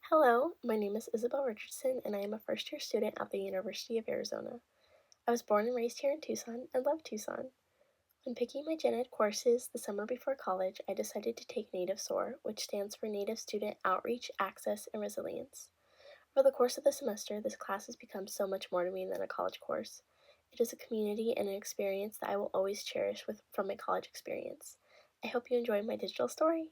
Hello, my name is Isabel Richardson, and I am a first year student at the University of Arizona. I was born and raised here in Tucson and love Tucson. When picking my gen ed courses the summer before college, I decided to take Native SOAR, which stands for Native Student Outreach, Access, and Resilience. Over the course of the semester, this class has become so much more to me than a college course. It is a community and an experience that I will always cherish from my college experience. I hope you enjoy my digital story.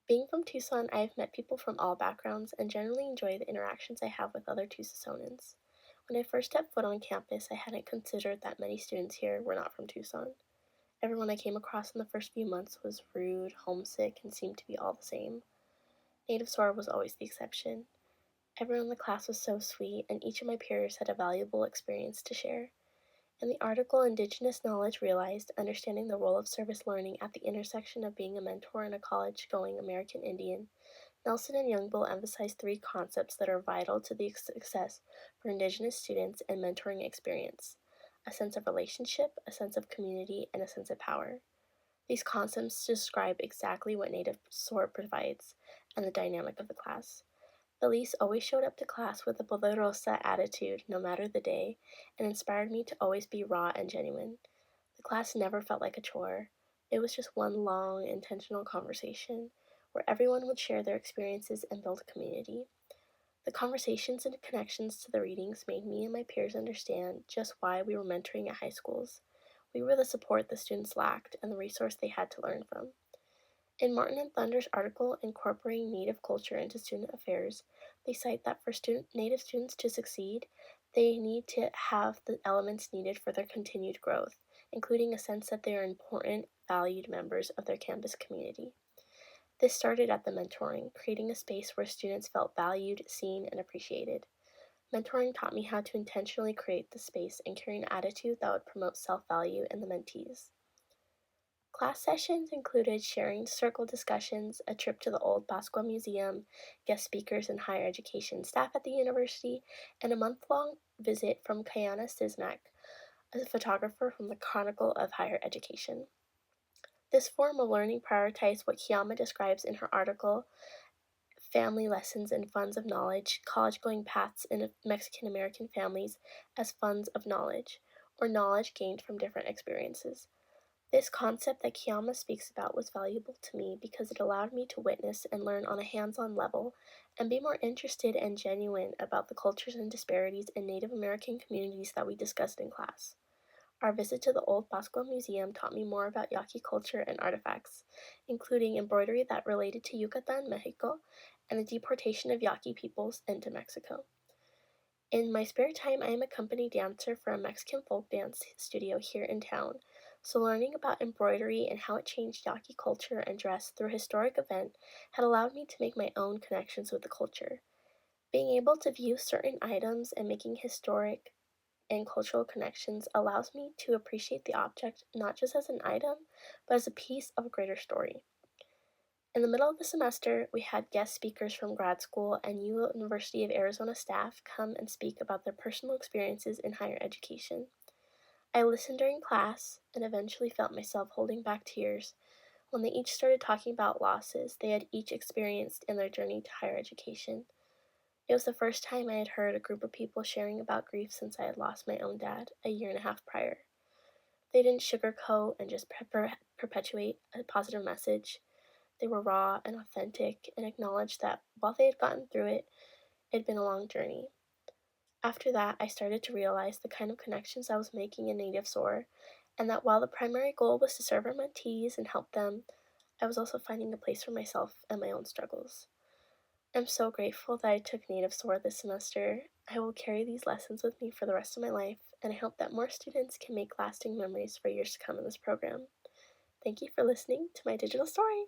Being from Tucson, I have met people from all backgrounds and generally enjoy the interactions I have with other Tucsonans. When I first stepped foot on campus, I hadn't considered that many students here were not from Tucson. Everyone I came across in the first few months was rude, homesick, and seemed to be all the same. Native Sora was always the exception. Everyone in the class was so sweet, and each of my peers had a valuable experience to share. In the article Indigenous Knowledge Realized, Understanding the Role of Service Learning at the Intersection of Being a Mentor and a College-Going American Indian, Nelson and Youngbull emphasize three concepts that are vital to the success for Indigenous students and mentoring experience: a sense of relationship, a sense of community, and a sense of power. These concepts describe exactly what Native SOAR provides and the dynamic of the class. Elise always showed up to class with a poderosa attitude, no matter the day, and inspired me to always be raw and genuine. The class never felt like a chore. It was just one long, intentional conversation where everyone would share their experiences and build community. The conversations and connections to the readings made me and my peers understand just why we were mentoring at high schools. We were the support the students lacked and the resource they had to learn from. In Martin and Thunder's article, Incorporating Native Culture into Student Affairs, they cite that for Native students to succeed, they need to have the elements needed for their continued growth, including a sense that they are important, valued members of their campus community. This started at the mentoring, creating a space where students felt valued, seen, and appreciated. Mentoring taught me how to intentionally create the space and carry an attitude that would promote self-value in the mentees. Class sessions included sharing circle discussions, a trip to the Old Pascua Museum, guest speakers and higher education staff at the university, and a month-long visit from Kayana Sismak, a photographer from the Chronicle of Higher Education. This form of learning prioritized what Kiyama describes in her article, Family Lessons and Funds of Knowledge, College-Going Paths in Mexican American Families as Funds of Knowledge, or knowledge gained from different experiences. This concept that Kiyama speaks about was valuable to me because it allowed me to witness and learn on a hands-on level and be more interested and genuine about the cultures and disparities in Native American communities that we discussed in class. Our visit to the Old Pascua Museum taught me more about Yaqui culture and artifacts, including embroidery that related to Yucatan, Mexico, and the deportation of Yaqui peoples into Mexico. In my spare time, I am a company dancer for a Mexican folk dance studio here in town, so learning about embroidery and how it changed Yaqui culture and dress through a historic event had allowed me to make my own connections with the culture. Being able to view certain items and making historic and cultural connections allows me to appreciate the object not just as an item, but as a piece of a greater story. In the middle of the semester, we had guest speakers from grad school and University of Arizona staff come and speak about their personal experiences in higher education. I listened during class and eventually felt myself holding back tears when they each started talking about losses they had each experienced in their journey to higher education. It was the first time I had heard a group of people sharing about grief since I had lost my own dad a year and a half prior. They didn't sugarcoat and just perpetuate a positive message. They were raw and authentic and acknowledged that while they had gotten through it, it had been a long journey. After that, I started to realize the kind of connections I was making in Native SOAR, and that while the primary goal was to serve our mentees and help them, I was also finding a place for myself and my own struggles. I'm so grateful that I took Native SOAR this semester. I will carry these lessons with me for the rest of my life, and I hope that more students can make lasting memories for years to come in this program. Thank you for listening to my digital story.